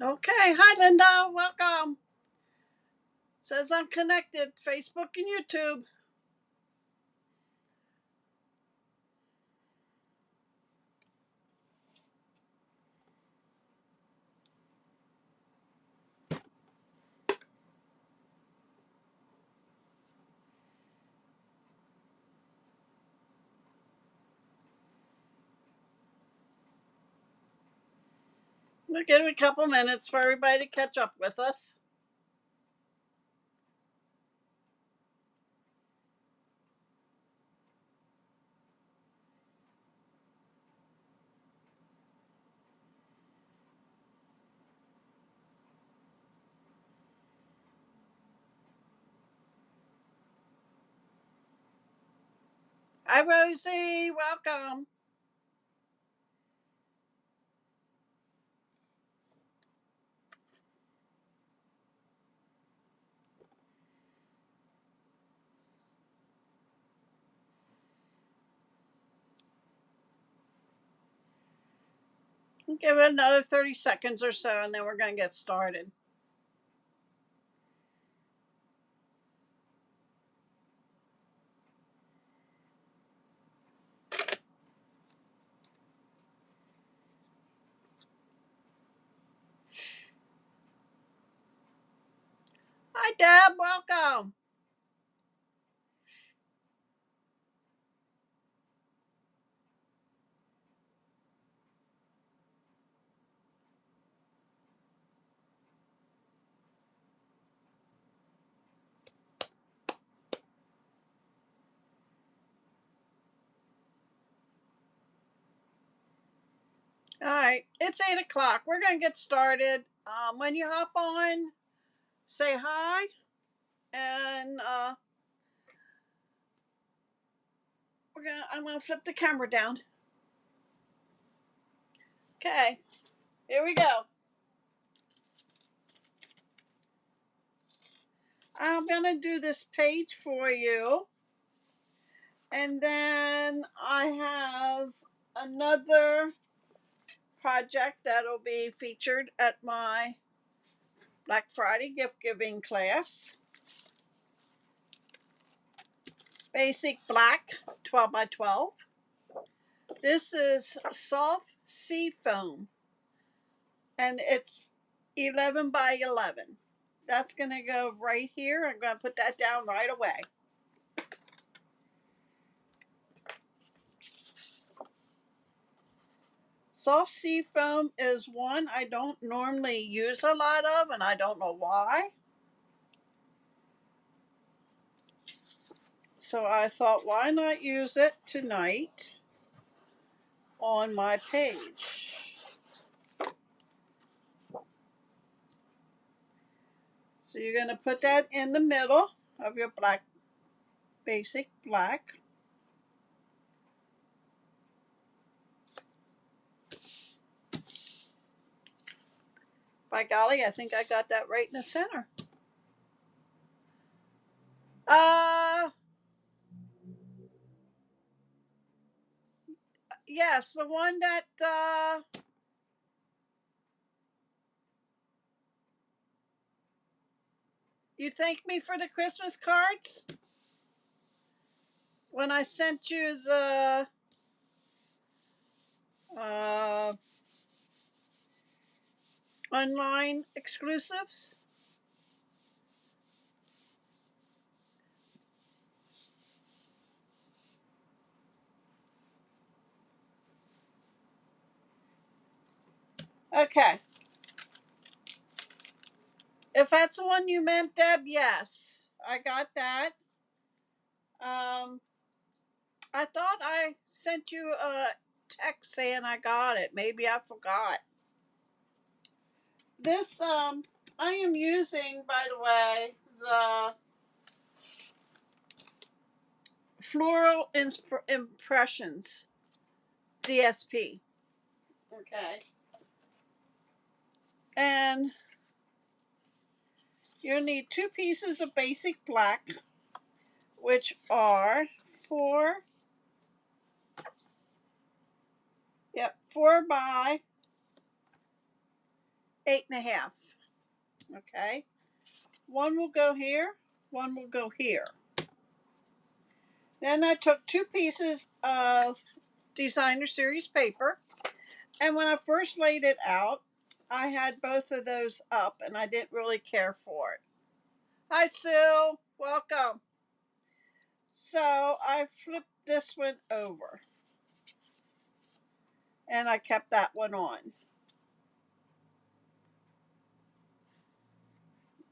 Okay, hi Linda, welcome. Says I'm connected, Facebook and YouTube. We'll give it a couple minutes for everybody to catch up with us. Hi Rosie, welcome. We'll give it another 30 seconds or so and then we're going to get started. Hi Deb, welcome. All right, it's 8 o'clock. We're going to get started. When you hop on, say hi and I'm going to flip the camera down. Okay, here we go. I'm going to do this page for you. And then I have another project that'll be featured at my Black Friday gift giving class. Basic black 12 by 12. This is soft sea foam and it's 11 by 11. That's going to go right here. I'm going to put that down right away. Soft sea foam is one I don't normally use a lot of, and I don't know why. So I thought, why not use it tonight on my page? So you're going to put that in the middle of your black, basic black. By golly, I think I got that right in the center. Uh, yes, the one that you thanked me for the Christmas cards when I sent you the uh, online exclusives. Okay. If that's the one you meant, Deb, yes, I got that. Um, I thought I sent you a text saying I got it. Maybe I forgot. This I am using, by the way, the Floral Impressions DSP. Okay. And you'll need two pieces of basic black, which are four, yep, 4 by 8.5. Okay. One will go here, one will go here. Then I took 2 pieces of designer series paper, and when I first laid it out, I had both of those up and I didn't really care for it. Hi Sue, welcome. So I flipped this one over and I kept that one on.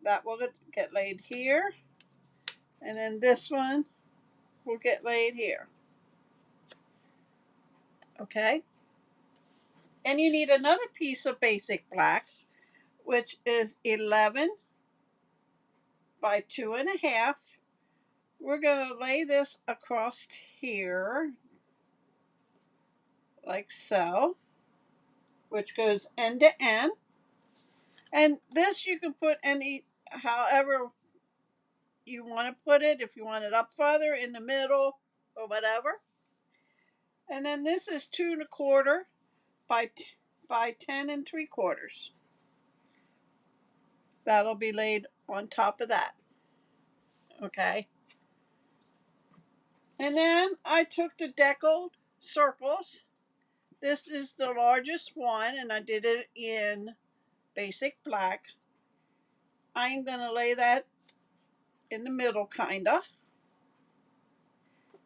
That will get laid here, and then this one will get laid here. Okay. And you need another piece of basic black, which is 11 by 2.5. We're going to lay this across here like so, which goes end to end. And this you can put any, however you want to put it, if you want it up further, in the middle, or whatever. And then this is 2.25 by 10 3/4. That'll be laid on top of that. Okay. And then I took the deckled circles. This is the largest one, and I did it in basic black. I'm going to lay that in the middle, kinda.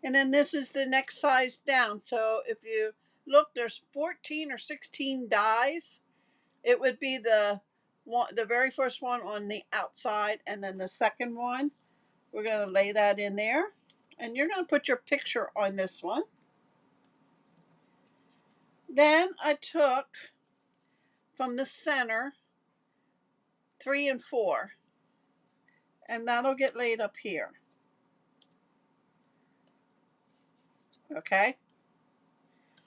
And then this is the next size down. So if you look, there's 14 or 16 dies. It would be the very first one on the outside, and then the second one. We're going to lay that in there. And you're going to put your picture on this one. Then I took from the center 3 and 4, and that'll get laid up here. Okay.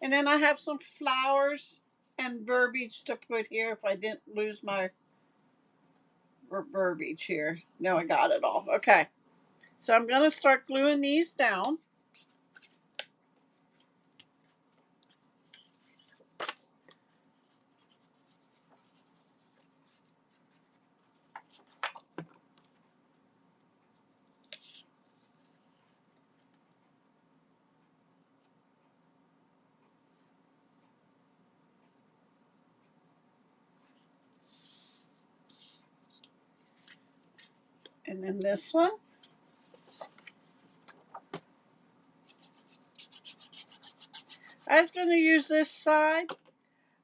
And then I have some flowers and verbiage to put here if I didn't lose my verbiage here. No, I got it all. Okay. So I'm going to start gluing these down. And then this one. I was going to use this side,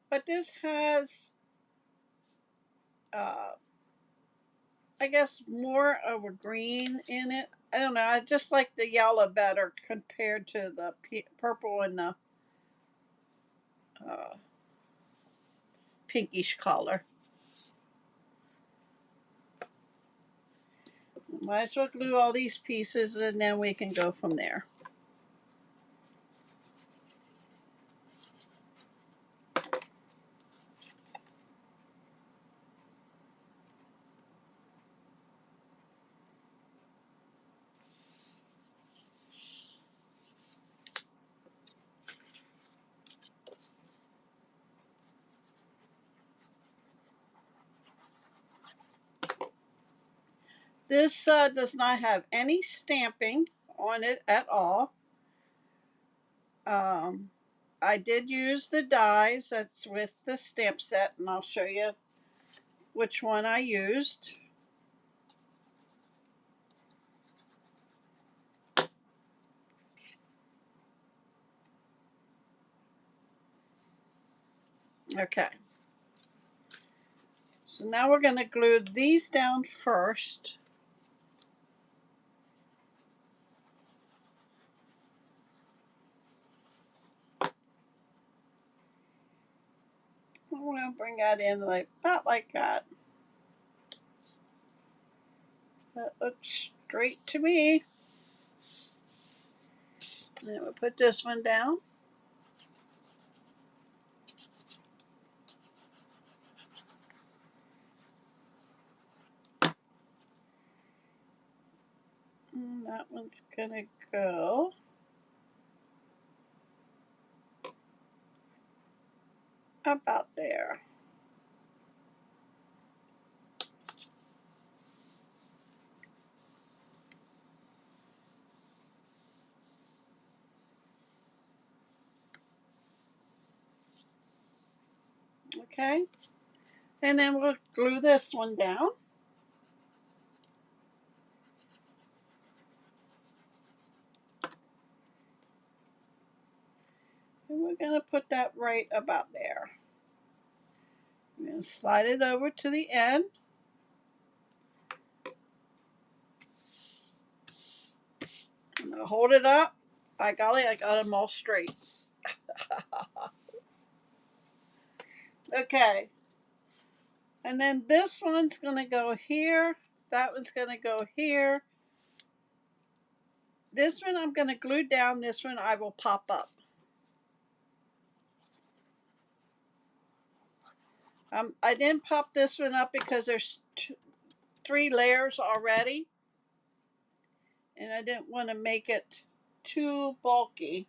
but this has, I guess, more of a green in it. I don't know. I just like the yellow better compared to the purple and the pinkish color. Might as well glue all these pieces, and then we can go from there. This does not have any stamping on it at all. I did use the dies that's with the stamp set, and I'll show you which one I used. Okay. So now we're going to glue these down first. I'm going to bring that in about like that. That looks straight to me. Then we'll put this one down. And that one's going to go about there. Okay, and then we'll glue this one down. And we're going to put that right about there. I'm going to slide it over to the end. I'm going to hold it up. By golly, I got them all straight. Okay. And then this one's going to go here. That one's going to go here. This one I'm going to glue down. This one I will pop up. I didn't pop this one up because there's 3 layers already. And I didn't want to make it too bulky.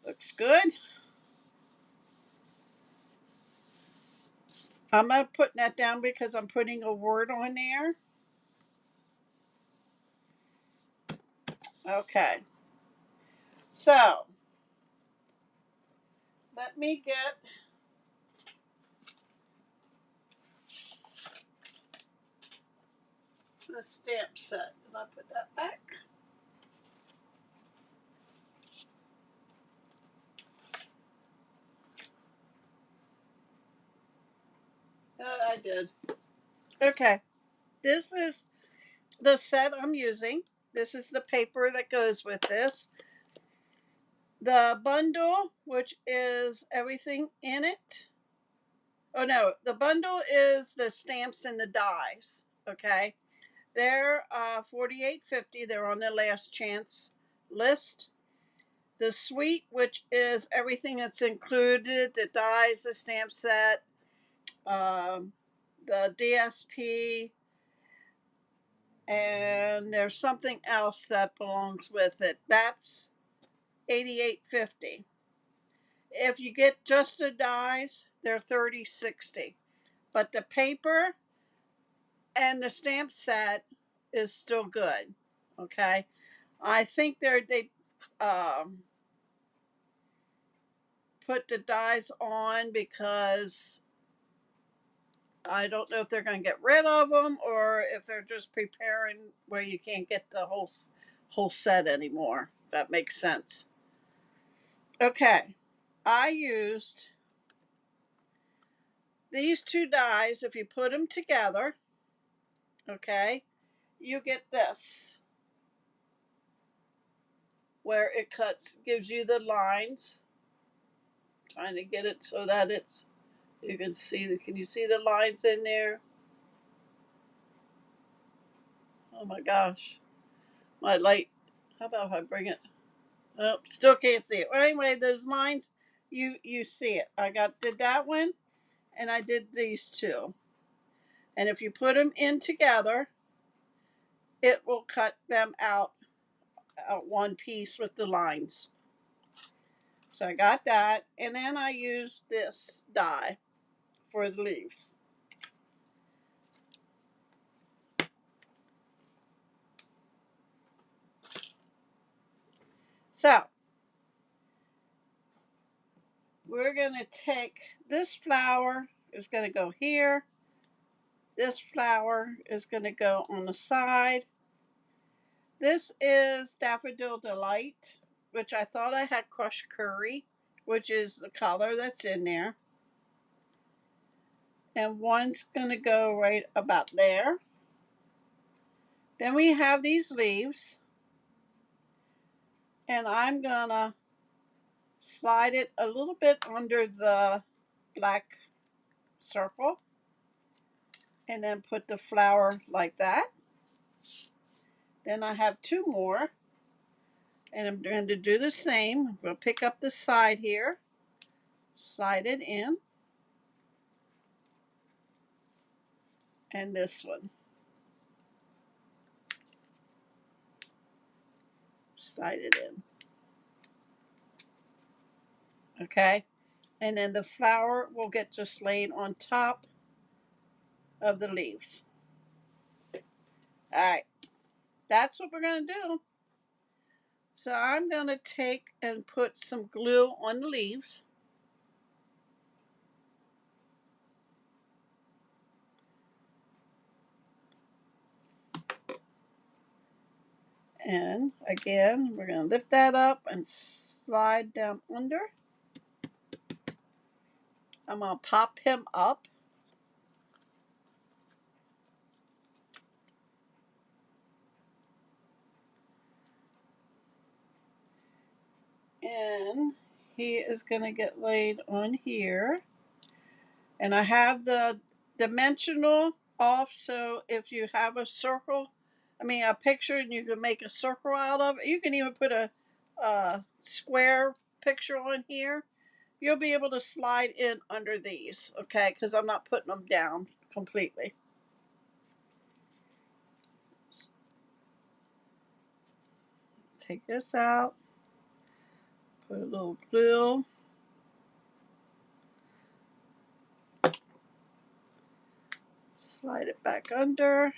Looks good. I'm not putting that down because I'm putting a word on there. Okay. So, let me get the stamp set. Did I put that back? I did. Okay. This is the set I'm using. This is the paper that goes with this. The bundle, which is everything in it. Oh no, the bundle is the stamps and the dies. Okay. They're $48.50. They're on the last chance list. The suite, which is everything that's included, the dies, the stamp set, the DSP, and there's something else that belongs with it. That's $88.50. If you get just the dies, they're $30.60. But the paper and the stamp set is still good. Okay, I think they put the dies on because I don't know if they're going to get rid of them or if they're just preparing where you can't get the whole set anymore. If that makes sense. Okay, I used these 2 dies. If you put them together, okay, you get this, where it gives you the lines. I'm trying to get it so that you can see. Can you see the lines in there? Oh my gosh, my light. How about if I bring it? Oh, still can't see it. Well, anyway, those lines, you see it. Did that one, and I did these 2. And if you put them in together, it will cut them out one piece with the lines. So I got that, and then I used this die for the leaves. So we're going to take this flower is going to go here. This flower is going to go on the side. This is Daffodil Delight, which I thought I had crushed curry, which is the color that's in there. And one's going to go right about there. Then we have these leaves. And I'm going to slide it a little bit under the black circle. And then put the flower like that. Then I have 2 more. And I'm going to do the same. We'll pick up the side here. Slide it in. And this one. Slide it in. Okay. And then the flower will get just laid on top of the leaves. All right. That's what we're going to do. So I'm going to take and put some glue on the leaves. And again, we're going to lift that up and slide down under. I'm going to pop him up. And he is going to get laid on here. And I have the dimensional off, so if you have a circle, a picture, and you can make a circle out of it, you can even put a square picture on here. You'll be able to slide in under these, okay, because I'm not putting them down completely. Take this out, put a little glue. Slide it back under.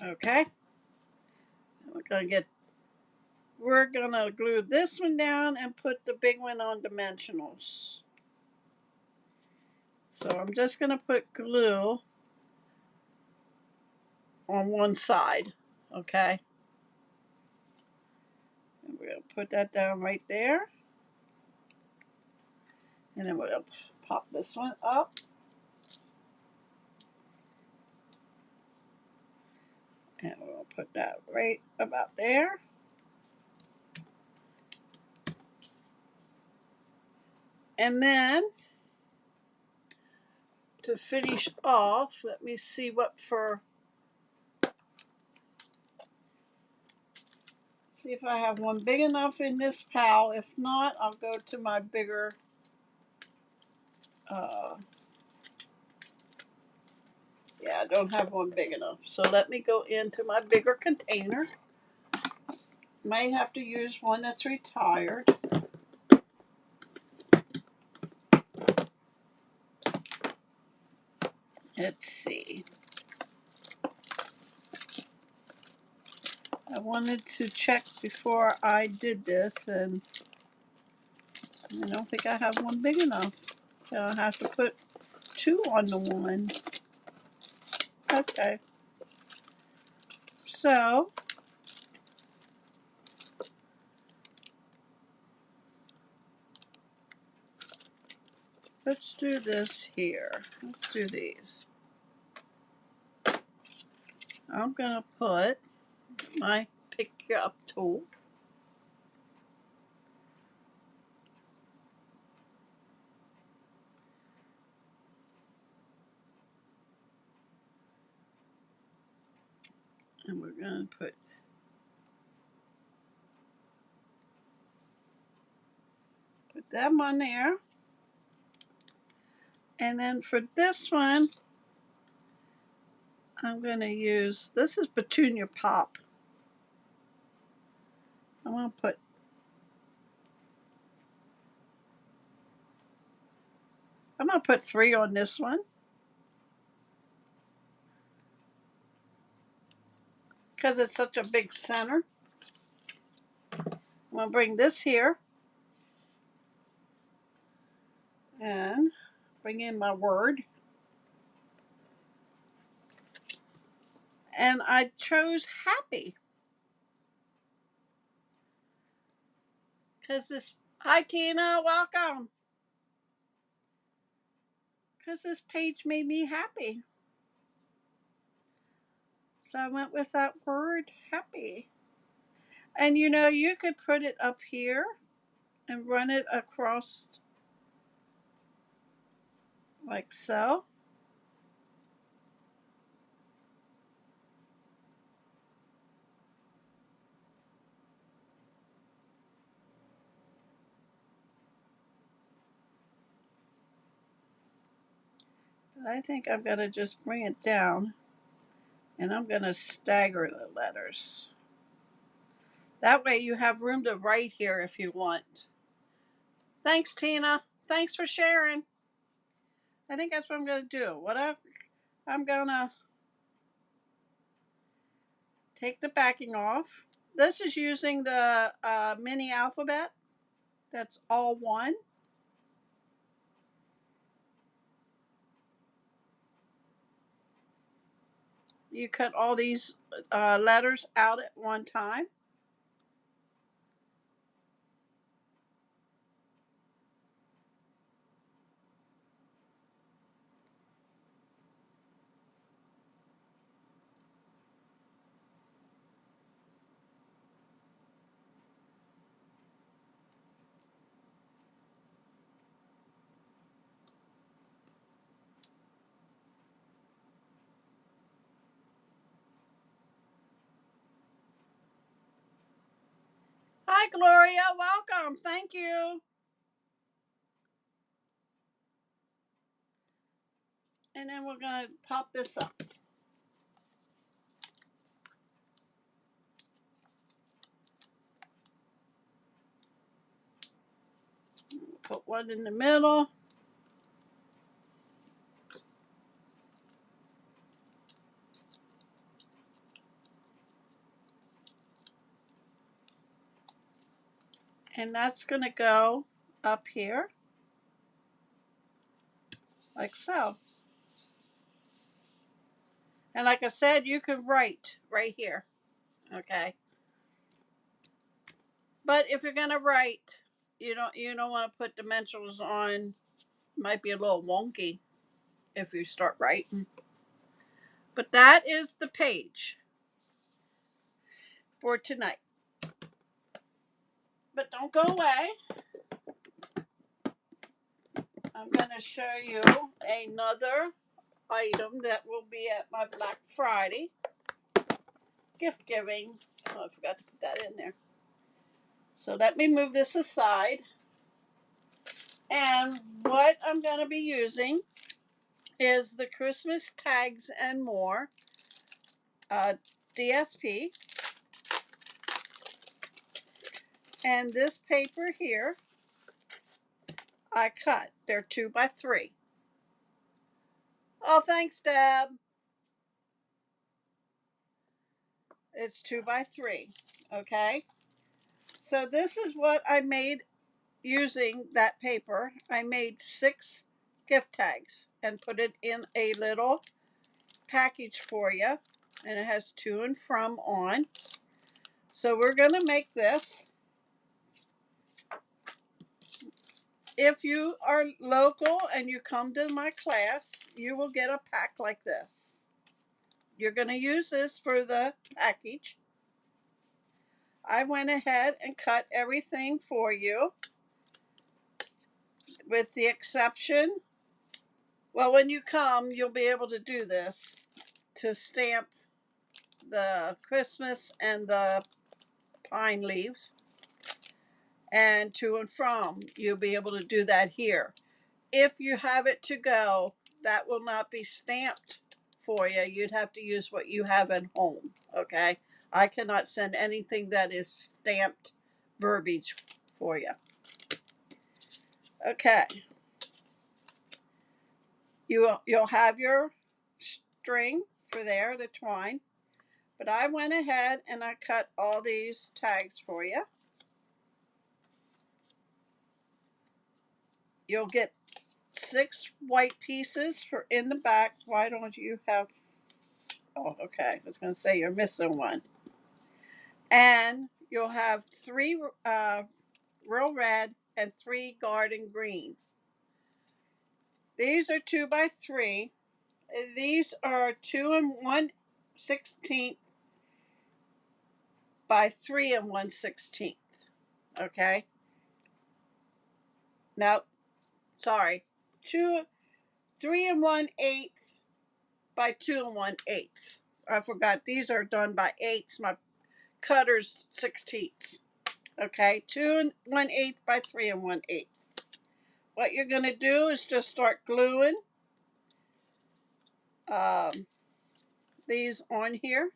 Okay. We're gonna glue this one down and put the big one on dimensionals. So I'm just gonna put glue on one side, okay? And we're gonna put that down right there. And then we're gonna pop this one up. And we'll put that right about there. And then to finish off, let me see see if I have one big enough in this pile. If not, I'll go to my bigger yeah, I don't have one big enough. So let me go into my bigger container. Might have to use one that's retired. Let's see. I wanted to check before I did this, and I don't think I have one big enough. So I'll have to put two on the one. Okay. So let's do this here. Let's do these. I'm going to put my pick you up tool. And we're going to put them on there. And then for this one, I'm going to use, this is Petunia Pop. I'm going to put 3 on this one. Because it's such a big center. I'm going to bring this here. And bring in my word. And I chose happy. Because this, hi Tina, welcome. Because this page made me happy. So I went with that word, happy. And you could put it up here and run it across like so. But I think I'm going to just bring it down. And I'm going to stagger the letters. That way you have room to write here if you want. Thanks, Tina. Thanks for sharing. I think that's what I'm going to do. I'm going to take the backing off. This is using the mini alphabet. That's all one. You cut all these letters out at one time. Hi, Gloria. Welcome. Thank you. And then we're going to pop this up. Put one in the middle. And that's going to go up here like so. And like I said, you could write right here. Okay. But if you're going to write, you don't want to put dimensionals on. Might be a little wonky if you start writing. But that is the page for tonight. But don't go away. I'm going to show you another item that will be at my Black Friday gift giving. Oh, I forgot to put that in there. So let me move this aside. And what I'm going to be using is the Christmas Tags and More DSP. And this paper here, I cut. They're 2x3. Oh, thanks, Deb. It's 2x3. Okay. So this is what I made using that paper. I made 6 gift tags and put it in a little package for you. And it has to and from on. So we're going to make this. If you are local and you come to my class, you will get a pack like this. You're going to use this for the package. I went ahead and cut everything for you, with the exception, well, when you come, you'll be able to do this, to stamp the Christmas and the pine leaves. And to and from, you'll be able to do that here. If you have it to go, that will not be stamped for you. You'd have to use what you have at home, okay? I cannot send anything that is stamped verbiage for you. Okay. You'll have your string for there, the twine. But I went ahead and I cut all these tags for you. You'll get 6 white pieces for in the back. Why don't you have... Oh, okay. I was going to say you're missing one. And you'll have 3 real red and 3 garden green. These are 2x3. These are 2 1/16 by 3 1/16. Okay. Now, sorry, 3 1/8 by 2 1/8. I forgot these are done by eighths. My cutter's 16ths. Okay, 2 1/8 by 3 1/8. What you're going to do is just start gluing these on here.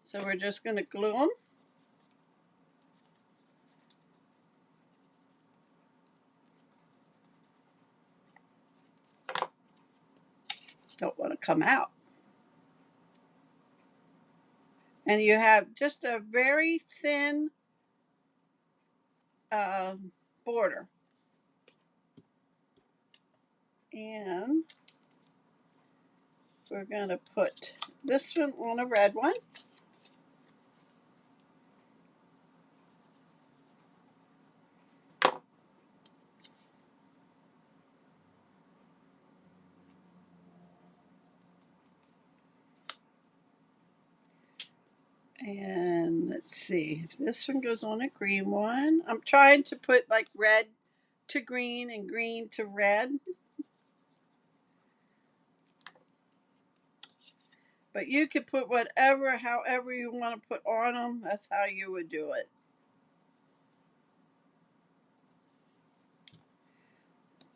So we're just going to glue them. Don't want to come out. And you have just a very thin border. And we're going to put this one on a red one. And let's see, this one goes on a green one. I'm trying to put like red to green and green to red. But you could put whatever, however you want to put on them. That's how you would do it.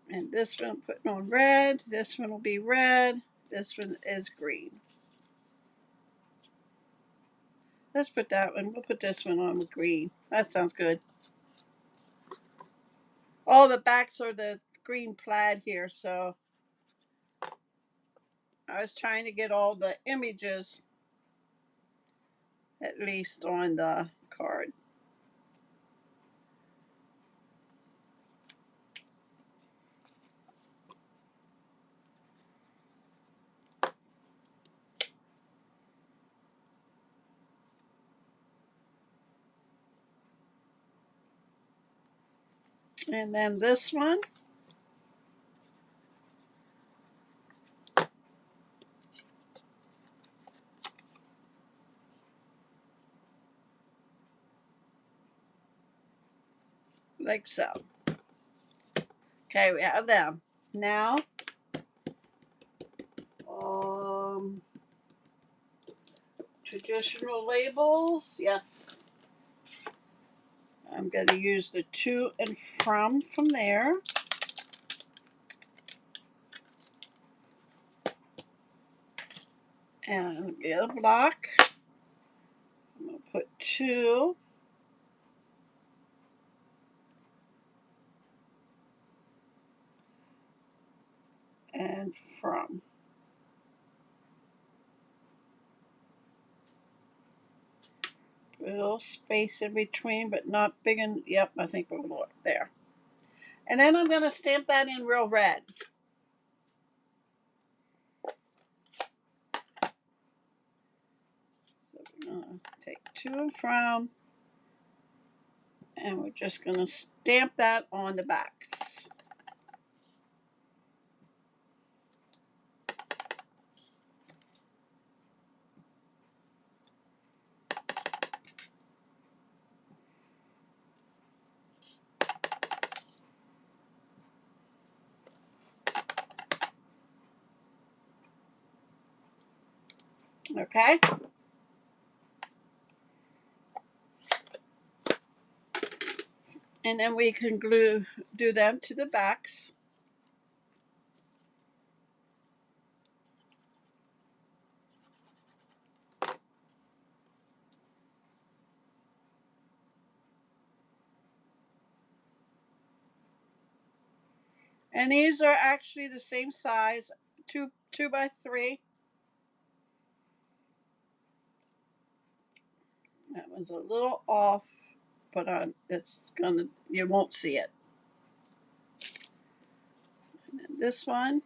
And this one I'm putting on red. This one will be red. This one is green. Let's put that one. We'll put this one on with green. That sounds good. All the backs are the green plaid here, so I was trying to get all the images at least on the card. And then this one. Like so. Okay, we have them. Now, traditional labels, yes. I'm going to use the to and from there. And get a block. I'm going to put to. And from. A little space in between, but not big and, yep, I think we'll look there. And then I'm going to stamp that in real red. So we're going to take to and from, and we're just going to stamp that on the backs. Okay. And then we can do them to the backs. And these are actually the same size, two by 3. That was a little off, but you won't see it. And then this one.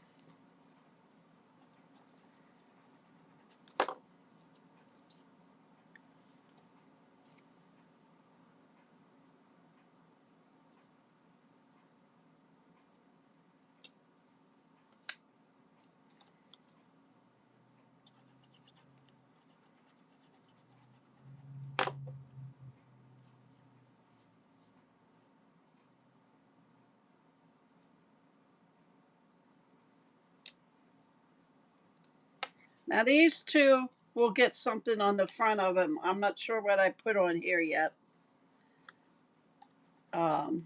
Now these two will get something on the front of them. I'm not sure what I put on here yet. I'll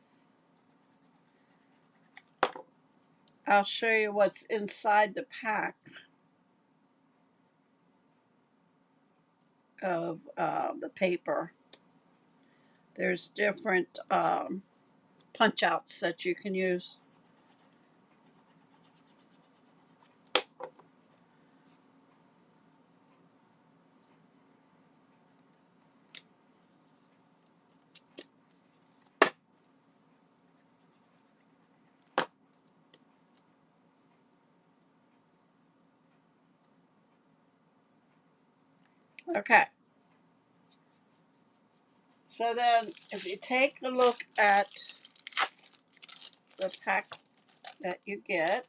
show you what's inside the pack. of the paper. There's different punch outs that you can use. Okay. So then if you take a look at the pack that you get,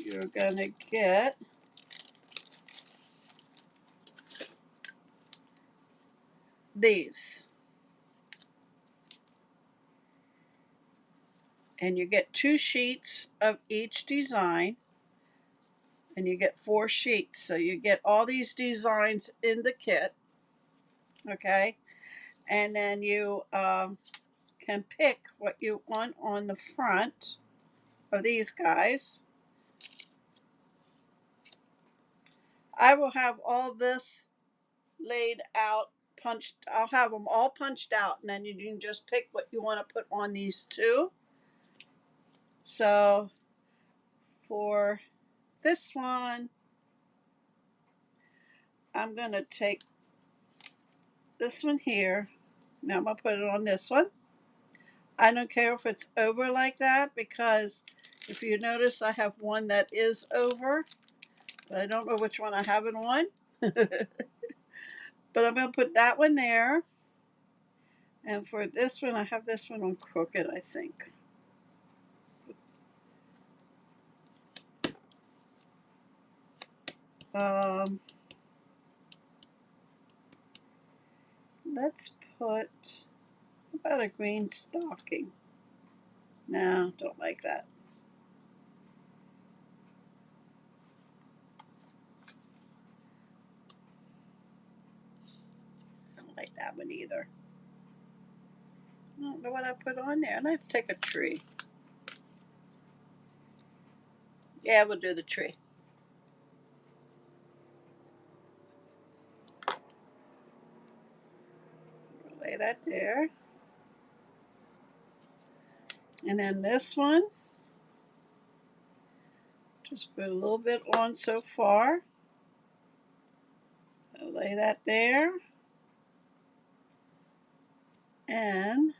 you're going to get these. And you get 2 sheets of each design. And you get 4 sheets. So you get all these designs in the kit. Okay. And then you can pick what you want on the front of these guys. I will have all this laid out, punched. I'll have them all punched out, and then you can just pick what you want to put on these 2. So for this one, I'm going to take this one here. Now I'm going to put it on this one. I don't care if it's over like that, because if you notice, I have one that is over, but I don't know which one I have it on. But I'm going to put that one there. And for this one, I have this one on crooked, I think. Let's put, how about a green stocking? No, don't like that. Don't like that one either. I don't know what I put on there. Let's take a tree. Yeah, we'll do the tree. Lay that there. And then this one, just put a little bit on so far. I'll lay that there. And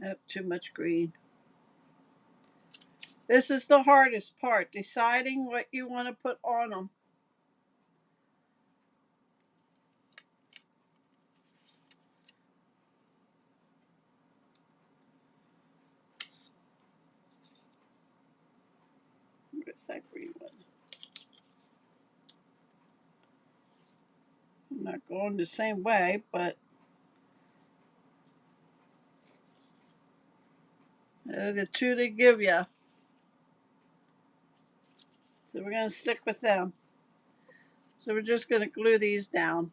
oh, too much green. This is the hardest part, deciding what you want to put on them. Where's that green one? I'm not going the same way, but the 2 they give you. So we're going to stick with them. So we're just going to glue these down.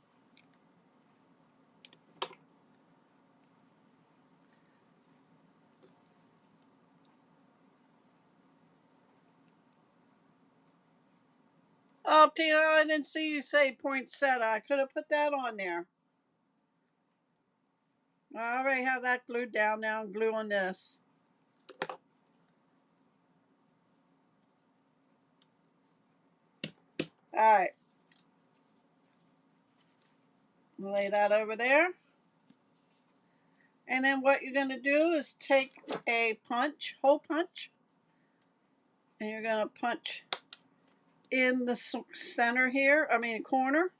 Oh, Tina, I didn't see you say poinsettia. I could have put that on there. I already have that glued down now and glue on this. Alright. Lay that over there. And then what you're going to do is take a punch, hole punch, and you're going to punch in the center here, corner.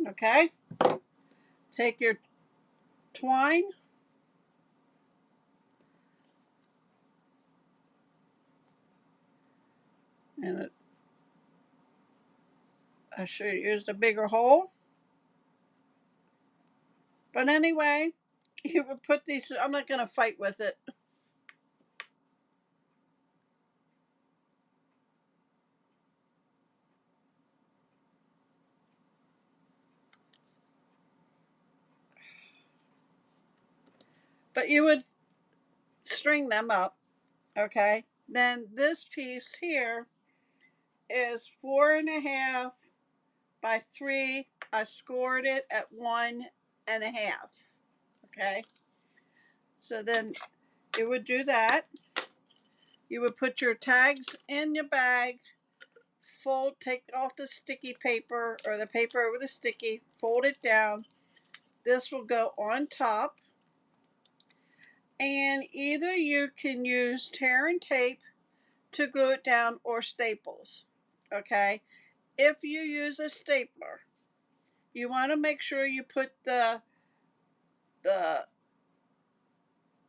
Okay. Take your twine and I should have used a bigger hole. But anyway, you would put these, I'm not going to fight with it. But you would string them up, okay? Then this piece here is 4.5 by 3. I scored it at 1.5. Okay, so then you would do that. You would put your tags in your bag, fold, take off the sticky paper or the paper over the sticky, fold it down. This will go on top, and either you can use tear and tape to glue it down or staples. Okay, if you use a stapler, you want to make sure you put the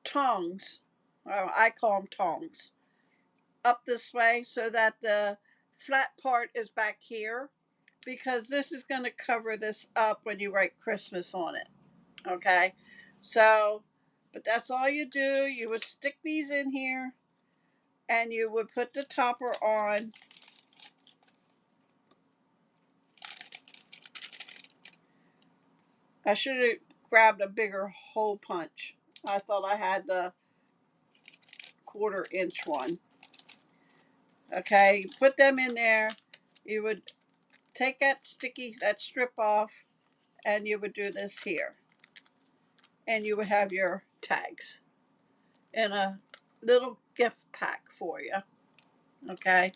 tongs, well, I call them tongs, up this way so that the flat part is back here, because this is going to cover this up when you write Christmas on it. Okay, so, but that's all you do. You would stick these in here and you would put the topper on. I should have grabbed a bigger hole punch. I thought I had the 1/4 inch one. Okay, you put them in there. You would take that strip off, and you would do this here. And you would have your tags in a little gift pack for you. Okay,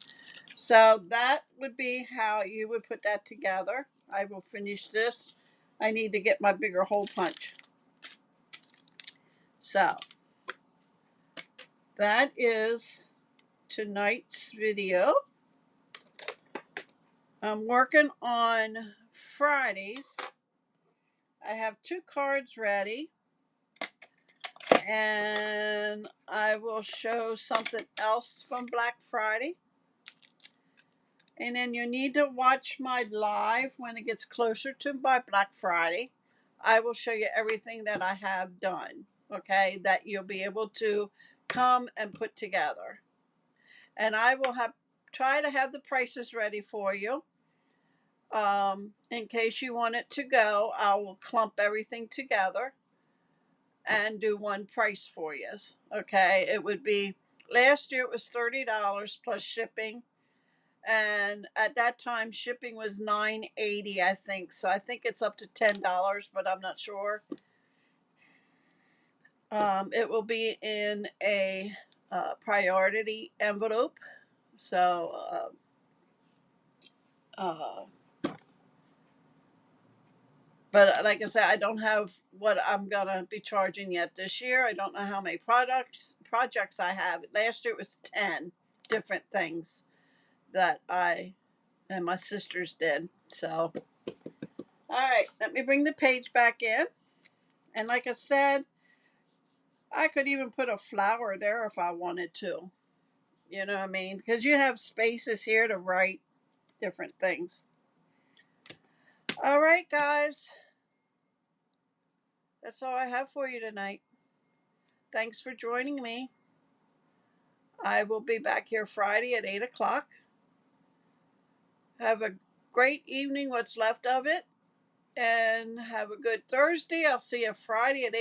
so that would be how you would put that together. I will finish this. I need to get my bigger hole punch. So that is tonight's video. I'm working on Fridays. I have 2 cards ready, and I will show something else from Black Friday. And then you need to watch my live when it gets closer to my Black Friday. I will show you everything that I have done, okay, that you'll be able to come and put together. And I will try to have the prices ready for you. In case you want it to go, I will clump everything together and do one price for you. Okay, it would be, last year it was $30 plus shipping, and at that time shipping was $9.80, I think. So I think it's up to $10, but I'm not sure. It will be in a priority envelope. So but like I said, I don't have what I'm gonna be charging yet this year. I don't know how many projects I have. Last year it was 10 different things that I and my sisters did. So, all right, let me bring the page back in. And like I said, I could even put a flower there if I wanted to. You know what I mean? Because you have spaces here to write different things. All right, guys. That's all I have for you tonight. Thanks for joining me. I will be back here Friday at 8 o'clock. Have a great evening, what's left of it. And have a good Thursday. I'll see you Friday at 8.